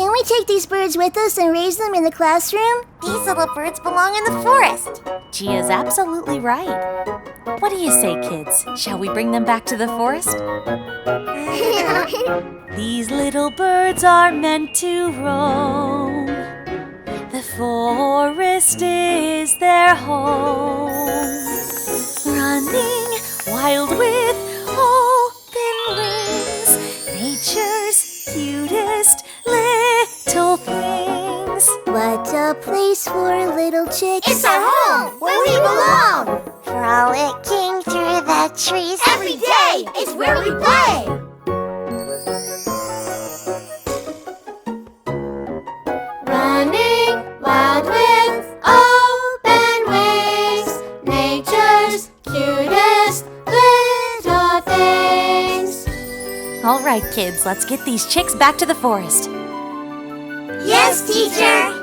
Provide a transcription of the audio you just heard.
Can we take these birds with us and raise them in the classroom? These little birds belong in the forest. Gia's absolutely right. What do you say, kids? Shall we bring them back to the forest? These little birds are meant to roam. The forest is their home. Running wild with open wings, nature's cutest little things. What a place for little chicks. It's our home, where we belong. Frolicking through the trees. Every day is where we play. Running wild with open wings, nature's cutest little things. All right, kids, let's get these chicks back to the forest. Yes, teacher.